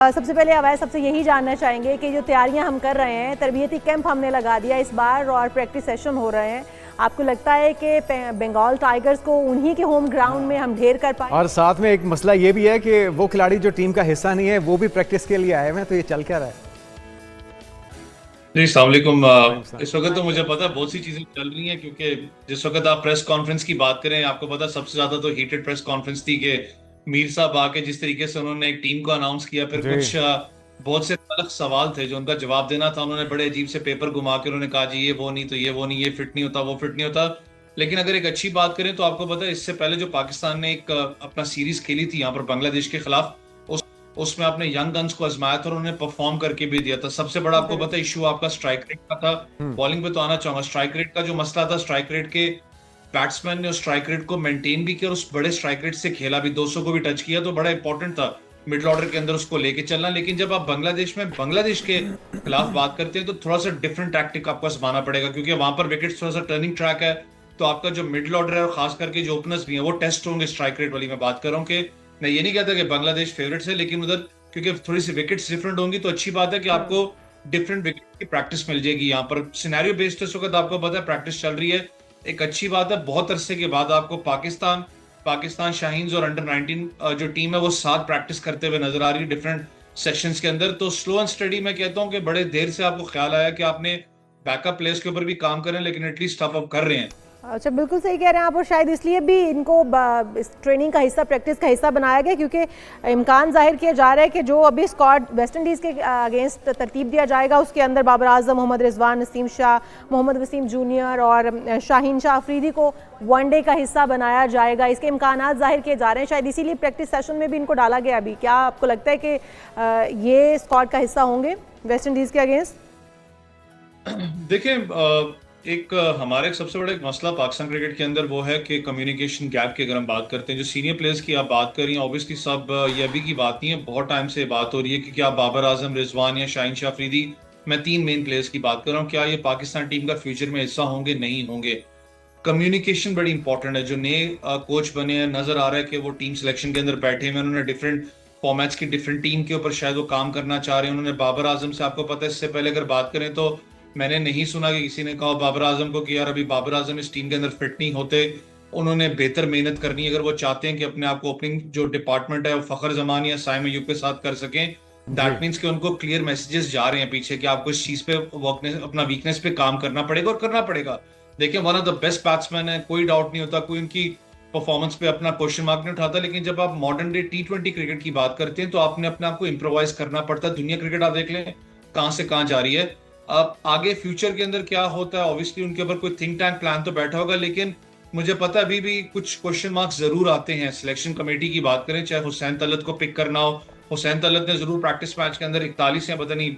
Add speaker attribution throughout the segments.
Speaker 1: सबसे पहले अवैध सबसे यही जानना चाहेंगे कि जो तैयारियां हम कर रहे हैं, तरबियती कैंप हमने लगा दिया इस बार और प्रैक्टिस सेशन हो रहे हैं, आपको लगता है कि बंगाल टाइगर्स को उन्हीं के होम ग्राउंड में हम ढेर कर पाए?
Speaker 2: और साथ में एक मसला ये भी है कि वो खिलाड़ी जो टीम का हिस्सा नहीं है वो भी प्रैक्टिस के लिए आए हुए हैं, तो ये चल क्या रहा है?
Speaker 3: जी अस्सलाम वालेकुम। इस वक्त तो मुझे पता है बहुत सी चीजें चल रही हैं, क्योंकि जिस वक्त आप प्रेस कॉन्फ्रेंस की बात करें, आपको पता है सबसे ज्यादा तो हीटेड प्रेस कॉन्फ्रेंस थी कि मीर साहब आके जिस तरीके से उन्होंने एक टीम को अनाउंस किया, फिर
Speaker 2: जी।
Speaker 3: कुछ बहुत से अलग सवाल थे जो उनका जवाब देना था। उन्होंने बड़े अजीब से पेपर घुमा के उन्होंने कहा जी ये वो नहीं, तो ये वो नहीं, ये फिट नहीं होता, वो फिट नहीं होता। लेकिन अगर एक अच्छी बात करें तो आपको पता है इससे पहले जो पाकिस्तान ने एक अपना सीरीज खेली थी यहाँ पर बांग्लादेश के खिलाफ, उसमें आपने यंग गन्स को आजमाया था और उन्होंने परफॉर्म करके भी दिया था। सबसे बड़ा आपको पता है इशू आपका स्ट्राइक रेट का था। बॉलिंग पे तो आना चाहूंगा, स्ट्राइक रेट का जो मसला था, स्ट्राइक रेट के बैट्समैन ने उस स्ट्राइक रेट को मेंटेन भी किया और उस बड़े स्ट्राइक रेट से खेला भी, 200 को भी टच किया, तो बड़ा इंपॉर्टेंट था मिडिल ऑर्डर के अंदर उसको लेके चलना। लेकिन जब आप बांग्लादेश में बांग्लादेश के खिलाफ बात करते हैं तो थोड़ा सा डिफरेंट टैक्टिक आपको आजमाना पड़ेगा, क्योंकि वहां पर विकेट थोड़ा सा टर्निंग ट्रैक है। तो आपका जो मिडिल ऑर्डर है और खास करके जो ओपनर्स भी है वो टेस्ट होंगे स्ट्राइक रेट वाली। मैं बात कर रहा हूँ कि मैं ये नहीं कहता कि बांग्लादेश फेवरेट्स है, लेकिन उधर क्योंकि थोड़ी सी विकेट्स डिफरेंट होंगी तो अच्छी बात है कि आपको डिफरेंट विकेट की प्रैक्टिस मिल जाएगी। यहाँ पर सिनेरियो बेस्ड इस वक्त आपको पता है प्रैक्टिस चल रही है, एक अच्छी बात है। बहुत अरसे के बाद आपको पाकिस्तान शाहीन्स और अंडर 19 जो टीम है वो साथ प्रैक्टिस करते हुए नजर आ रही है डिफरेंट सेक्शंस के अंदर। तो स्लो एंड स्टडी मैं कहता हूँ कि बड़े देर से आपको ख्याल आया कि आपने बैकअप प्लेयर्स के ऊपर भी काम करें, लेकिन एटलीस्ट टफ अप कर रहे हैं।
Speaker 1: अच्छा, बिल्कुल सही कह रहे हैं आप, और शायद इसलिए भी इनको इस ट्रेनिंग का हिस्सा, प्रैक्टिस का हिस्सा बनाया गया, क्योंकि इम्कान जाहिर किया जा रहा है कि जो अभी स्क्वाड वेस्ट इंडीज़ के अगेंस्ट तरतीब दिया जाएगा उसके अंदर बाबर आजम, मोहम्मद रिजवान, नसीम शाह, मोहम्मद वसीम जूनियर और शाहीन शाह अफरीदी को वनडे का हिस्सा बनाया जाएगा। इसके इम्कान जाहिर किए जा रहे हैं, शायद इसीलिए प्रैक्टिस सेशन में भी इनको डाला गया अभी। क्या आपको लगता है कि ये स्क्वाड का हिस्सा होंगे वेस्ट इंडीज़ के अगेंस्ट?
Speaker 3: देखिए हमारे एक सबसे बड़ा एक मसला पाकिस्तान क्रिकेट के अंदर वो है कि कम्युनिकेशन गैप की अगर हम बात करते हैं, जो सीनियर प्लेयर्स की आप बात कर रही हैं, ऑब्वियसली सब ये अभी की बात नहीं है, बहुत टाइम से बात हो रही है कि क्या बाबर आजम, रिजवान या शाहीन शाह अफरीदी, मैं 3 मेन प्लेयर्स की बात कर रहा हूँ, क्या ये पाकिस्तान टीम का फ्यूचर में हिस्सा होंगे, नहीं होंगे। कम्युनिकेशन बड़ी इंपॉर्टेंट है। जो नए कोच बने हैं, नजर आ रहा है कि वो टीम सिलेक्शन के अंदर बैठे हैं, उन्होंने डिफरेंट फॉर्मेट्स की डिफरेंट टीम के ऊपर शायद वो काम करना चाह रहे हैं। उन्होंने बाबर आजम से, आपको पता है इससे पहले अगर बात करें तो मैंने नहीं सुना कि किसी ने कहा बाबर आजम को कि यार अभी बाबर आजम इस टीम के अंदर फिट नहीं होते। उन्होंने बेहतर मेहनत करनी है अगर वो चाहते हैं कि अपने आप को ओपनिंग जो डिपार्टमेंट है वो फखर जमान या साइम अयूब के साथ कर सकें। दैट मीन्स कि उनको क्लियर मैसेजेस जा रहे हैं पीछे कि आपको इस चीज पे अपना वीकनेस पे काम करना पड़ेगा और करना पड़ेगा। देखिए one of the best batsman है, कोई डाउट नहीं होता, कोई उनकी परफॉर्मेंस पे अपना क्वेश्चन मार्क नहीं उठाता। लेकिन जब आप मॉडर्न डे T20 क्रिकेट की बात करते हैं तो आपने अपने आप को इम्प्रोवाइज करना पड़ता है। दुनिया क्रिकेट आप देख लें कहां से कहां जा रही है। अब आगे फ्यूचर के अंदर क्या होता है, ऑब्वियसली उनके ऊपर कोई थिंक टैंक प्लान तो बैठा होगा, लेकिन मुझे पता है अभी भी कुछ क्वेश्चन मार्क्स जरूर आते हैं। सिलेक्शन कमेटी की बात करें, चाहे हुसैन तलत को पिक करना हो, हुसैन तलत ने जरूर प्रैक्टिस मैच के अंदर 41 या पता नहीं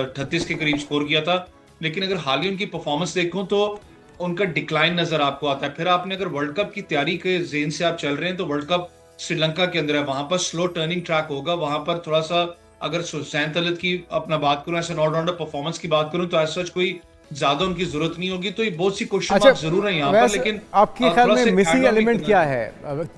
Speaker 3: 38 के करीब स्कोर किया था, लेकिन अगर हाल ही उनकी परफॉर्मेंस देखूं तो उनका डिक्लाइन नजर आपको आता है। फिर आपने अगर वर्ल्ड कप की तैयारी के जेन से आप चल रहे हैं तो वर्ल्ड कप श्रीलंका के अंदर है, वहां पर स्लो टर्निंग ट्रैक होगा, वहां पर थोड़ा सा अगर हुसैन तलत की अपना बात करूं, ऐसे ऑलराउंडर परफॉर्मेंस की बात करूं तो ऐसा कोई ज्यादा उनकी जरूरत नहीं होगी। तो ये बहुत सी क्वेश्चन मार्क जरूर है यहाँ पर, लेकिन
Speaker 2: आपके ख्याल में मिसिंग एलिमेंट क्या है?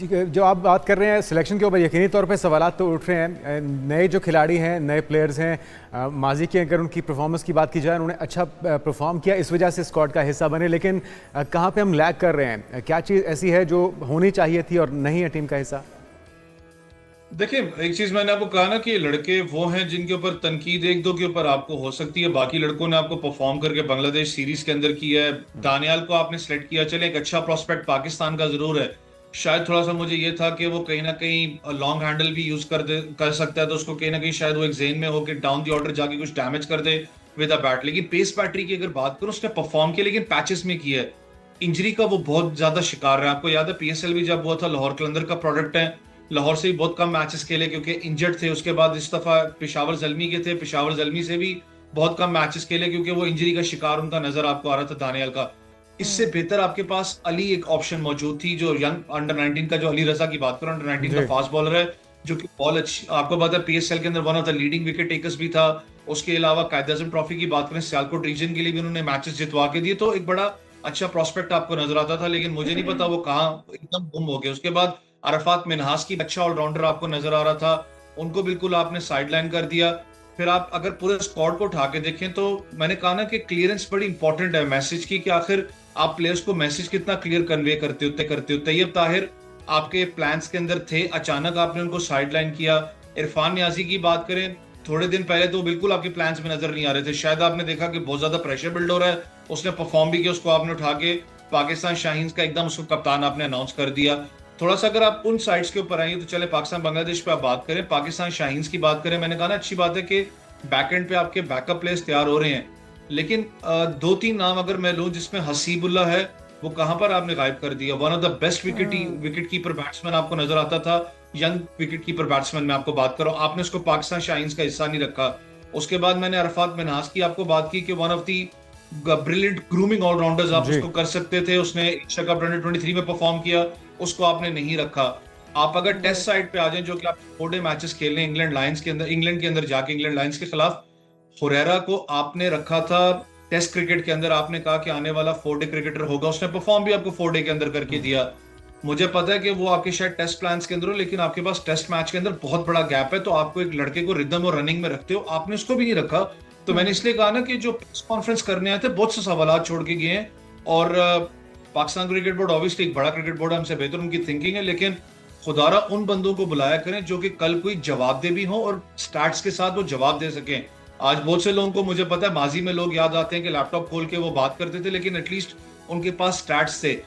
Speaker 2: जो आप बात कर रहे हैं सिलेक्शन के ऊपर, यकीनी तौर पे सवालात तो उठ रहे हैं। नए जो खिलाड़ी हैं, नए प्लेयर्स हैं, माजी की अगर उनकी परफॉर्मेंस की बात की जाए, उन्होंने अच्छा परफॉर्म किया, इस वजह से स्क्वाड का हिस्सा बने, लेकिन कहाँ पे हम लैग कर रहे हैं? क्या चीज़ ऐसी है जो होनी चाहिए थी और नहीं है टीम का हिस्सा?
Speaker 3: देखिए एक चीज मैंने आपको कहा ना कि लड़के वो हैं जिनके ऊपर तनकीद एक दो के ऊपर आपको हो सकती है, बाकी लड़कों ने आपको परफॉर्म करके बांग्लादेश सीरीज के अंदर किया है। दानियाल को आपने सेलेक्ट किया, चले एक अच्छा प्रोस्पेक्ट पाकिस्तान का जरूर है। शायद थोड़ा सा मुझे ये था कि वो कहीं ना कहीं लॉन्ग हैंडल भी यूज कर सकता है, तो उसको कहीं ना कहीं शायद वो एक जेन में हो कि डाउन दी ऑर्डर जाके कुछ डैमेज कर दे विद अ बैट। लेकिन पेस बैटरी की अगर बात करूं, उसने परफॉर्म किया लेकिन पैचेस में किया है। इंजरी का वो बहुत ज्यादा शिकार है। आपको याद है PSL भी जब हुआ था, लाहौर कलंदर का प्रोडक्ट है, लाहौर से भी बहुत कम मैचेस खेले क्योंकि इंजर्ड थे। उसके बाद इस दफा पेशावर जलमी के थे, पेशावर जलमी से भी बहुत कम मैचेस खेले क्योंकि वो इंजरी का शिकार उनका नजर आपको आ रहा था दानियाल का। इससे बेहतर आपके पास अली एक ऑप्शन मौजूद थी, जो यंग अंडर 19 का, जो अली रजा की बात करो, अंडर 19 का फास्ट बॉलर है जो कि बॉल अच्छी, आपको पता है PSL के अंदर one of the leading wicket takers भी था। उसके अलावा कायद आजम ट्रॉफी की बात करें, सियालकोट रीजन के लिए भी उन्होंने मैचेस जितवा के दिए, तो एक बड़ा अच्छा प्रोस्पेक्ट आपको नजर आता था। लेकिन मुझे नहीं पता वो कहाँ एकदम गुम हो गया। उसके बाद अरफात मिनहास की अच्छा ऑलराउंडर आपको नजर आ रहा था, उनको बिल्कुल आपने साइडलाइन कर दिया। फिर आप अगर पूरे स्क्वाड को उठा के देखें तो मैंने कहा ना कि क्लियरेंस बड़ी इंपॉर्टेंट है मैसेज की, कि आखिर आप प्लेयर्स को मैसेज कितना क्लियर कन्वे करते हो। तैयब ताहिर आपके प्लान्स के अंदर थे, अचानक आपने उनको साइडलाइन किया। इरफान नियाजी की बात करें, थोड़े दिन पहले तो बिल्कुल आपके प्लान्स में नजर नहीं आ रहे थे, शायद आपने देखा कि बहुत ज्यादा प्रेशर बिल्ड हो रहा है, उसने परफॉर्म भी किया, उसको आपने उठा के पाकिस्तान शाहीन्स का एकदम उसको कप्तान आपने अनाउंस कर दिया। थोड़ा सा अगर आप उन साइड्स के ऊपर आएंगे तो चले पाकिस्तान बांग्लादेश पे आप बात करें, पाकिस्तान शाहीन्स की बात करें, मैंने कहा ना अच्छी बात है कि बैक एंड पे आपके बैकअप प्लेयर्स तैयार हो रहे हैं, लेकिन दो तीन नाम अगर मैं लूं जिसमें हसीबुल्लाह है, वो कहां पर आपने गायब कर दिया। One of the best wicket keeper batsman आपको नजर आता था, यंग विकेट कीपर बैट्समैन मैं आपको बात कर रहा हूं, आपने उसको पाकिस्तान शाहीन्स का हिस्सा नहीं रखा। उसके बाद मैंने अरफात मिन्हाज की आपको बात की कि one of the brilliant grooming allrounders आप उसको कर सकते थे, उसने एशिया कप 2023 में परफॉर्म किया, उसको आपने नहीं रखा। आप अगर टेस्ट साइड पे आ जाएं, जो कि आप 4 मैचेस खेल रहे हैं इंग्लैंड के अंदर जाके इंग्लैंड लायंस के खिलाफ, हुरैरा को आपने रखा था टेस्ट क्रिकेट के अंदर, आपने कहा कि आने वाला 4 क्रिकेटर होगा, उसने परफॉर्म भी आपको 4 के अंदर करके दिया। मुझे पता है कि वो आपके शायद टेस्ट प्लान्स के अंदर हो, लेकिन आपके पास टेस्ट मैच के अंदर बहुत बड़ा गैप है, तो आपको एक लड़के को रिदम और रनिंग में रखते हो, आपने उसको भी नहीं रखा। तो मैंने इसलिए कहा ना कि जो प्रेस कॉन्फ्रेंस करने आए थे बहुत से सवाल छोड़ के गए हैं, और पाकिस्तान क्रिकेट बोर्ड ऑब्वियसली एक बड़ा क्रिकेट बोर्ड है, हमसे बेहतर उनकी थिंकिंग है, लेकिन खुदारा उन बंदों को बुलाया करें जो कि कल कोई जवाबदेह भी हो और स्टैट्स के साथ वो जवाब दे सकें। आज बहुत से लोगों को मुझे पता है माजी में लोग याद आते हैं कि लैपटॉप खोल के वो बात करते थे, लेकिन एटलीस्ट उनके पास स्टैट्स थे।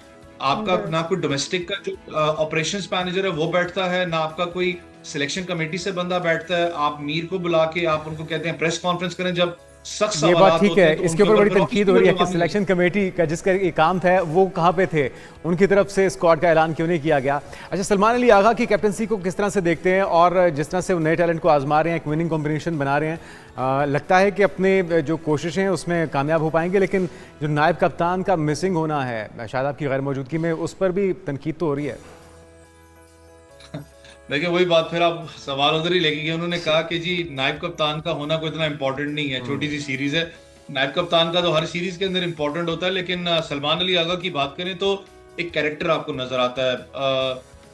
Speaker 3: आपका ना कोई डोमेस्टिक का जो ऑपरेशंस मैनेजर है वो बैठता है, ना आपका कोई सिलेक्शन कमेटी से बंदा बैठता है, आप मीर को बुला के आप उनको कहते हैं प्रेस कॉन्फ्रेंस करें जब सख्त
Speaker 2: ये बात ठीक है।
Speaker 3: तो
Speaker 2: इसके ऊपर बड़ी तनकीद हो रही है कि सिलेक्शन कमेटी का जिसका ये काम था वो कहाँ पे थे, उनकी तरफ से स्क्वाड का ऐलान क्यों नहीं किया गया। अच्छा, सलमान अली आगा की कैप्टनसी को किस तरह से देखते हैं, और जिस तरह से वो नए टैलेंट को आजमा रहे हैं, एक विनिंग कॉम्बिनेशन बना रहे हैं, लगता है कि अपने जो कोशिशें हैं उसमें कामयाब हो पाएंगे, लेकिन जो नायब कप्तान का मिसिंग होना है शायद आपकी गैर मौजूदगी में, उस पर भी तनकीद तो हो रही है।
Speaker 3: देखिए वही बात, फिर आप सवाल उधर ही लेके गए। उन्होंने कहा कि जी नायब कप्तान का होना कोई इतना इंपॉर्टेंट नहीं है, छोटी सी सीरीज है, नायब कप्तान का तो हर सीरीज के अंदर इंपॉर्टेंट होता है। लेकिन सलमान अली आगा की बात करें तो एक कैरेक्टर आपको नजर आता है।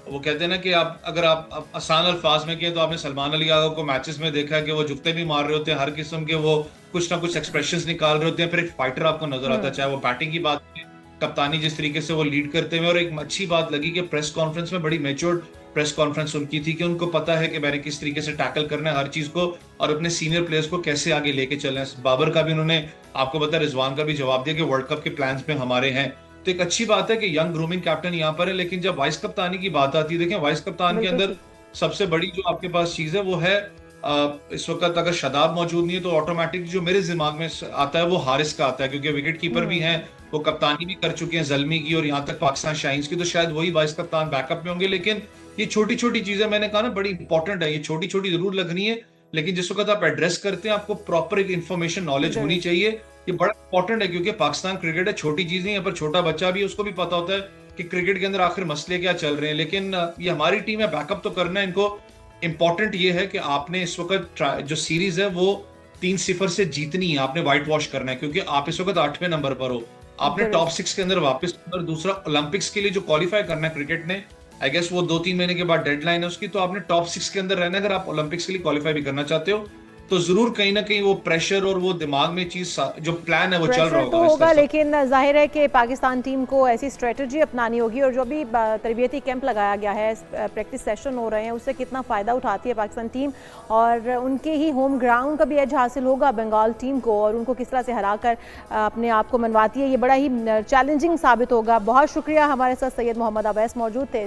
Speaker 3: वो कहते हैं ना कि आप अगर आप आसान अल्फाज में कहें तो आपने सलमान अली आगा को मैचेस में देखा है कि वो जुगते भी मार रहे होते हैं, हर किस्म के वो कुछ ना कुछ एक्सप्रेशंस निकाल रहे होते हैं, फिर एक फाइटर आपको नजर आता है, चाहे वो बैटिंग की बात करें, कप्तानी जिस तरीके से वो लीड करते हैं। और एक अच्छी बात लगी कि प्रेस कॉन्फ्रेंस में बड़ी मैच्योर्ड प्रेस कॉन्फ्रेंस उनकी थी, कि उनको पता है कि मैंने किस तरीके से टैकल करना है हर चीज को, और अपने सीनियर प्लेयर्स को कैसे आगे लेके चलना है। बाबर का भी उन्होंने आपको पता है, रिजवान का भी जवाब दिया कि वर्ल्ड कप के प्लान्स में हमारे हैं। तो एक अच्छी बात है कि यंग ग्रूमिंग कैप्टन यहाँ पर है। लेकिन जब वाइस कप्तानी की बात आती है, देखें वाइस कप्तान के अंदर सबसे बड़ी जो आपके पास चीज है वो है इस वक्त अगर शदाब मौजूद नहीं है तो ऑटोमेटिक जो मेरे दिमाग में आता है वो हारिस का आता है, क्योंकि विकेट कीपर भी हैं, वो कप्तानी भी कर चुके हैं ज़ल्मी की और यहाँ तक पाकिस्तान शाहीन्स की, तो शायद वही वाइस कप्तान बैकअप में होंगे। लेकिन ये छोटी छोटी चीजें मैंने कहा ना बड़ी इंपॉर्टेंट है, ये छोटी छोटी जरूर लगनी है, लेकिन जिस वक्त आप एड्रेस करते हैं आपको प्रॉपर एक इन्फॉर्मेशन नॉलेज होनी चाहिए। ये बड़ा इंपॉर्टेंट है क्योंकि पाकिस्तान क्रिकेट है, छोटी चीज नहीं है, पर छोटा बच्चा भी उसको भी पता होता है कि क्रिकेट के अंदर आखिर मसले क्या चल रहे हैं। लेकिन ये हमारी टीम है, बैकअप तो करना है इनको। इंपॉर्टेंट ये है कि आपने इस वक्त जो सीरीज है वो 3-0 से जीतनी है, आपने व्हाइट वॉश करना है, क्योंकि आप इस वक्त 8वें नंबर पर हो, आपने टॉप 6 के अंदर वापस, और दूसरा ओलंपिक्स के लिए जो क्वालिफाई करना है क्रिकेट ने, आई गेस वो 2-3 महीने के बाद डेडलाइन है उसकी, तो आपने टॉप 6 के अंदर रहना है अगर आप ओलंपिक्स के लिए क्वालिफाई भी करना चाहते हो। तो जरूर कहीं ना कहीं वो प्रेशर और वो दिमाग में चीज जो प्लान है वो चल रहा
Speaker 1: तो होगा, लेकिन जाहिर है कि पाकिस्तान टीम को ऐसी स्ट्रेटजी अपनानी होगी, और जो भी तरबियती कैंप लगाया गया है, प्रैक्टिस सेशन हो रहे हैं, उससे कितना फ़ायदा उठाती है पाकिस्तान टीम, और उनके ही होम ग्राउंड का भी एज हासिल होगा बंगाल टीम को, और उनको किस तरह से हरा कर अपने आप को मनवाती है, ये बड़ा ही चैलेंजिंग साबित होगा। बहुत शुक्रिया, हमारे साथ सैयद मोहम्मद अवैस मौजूद थे।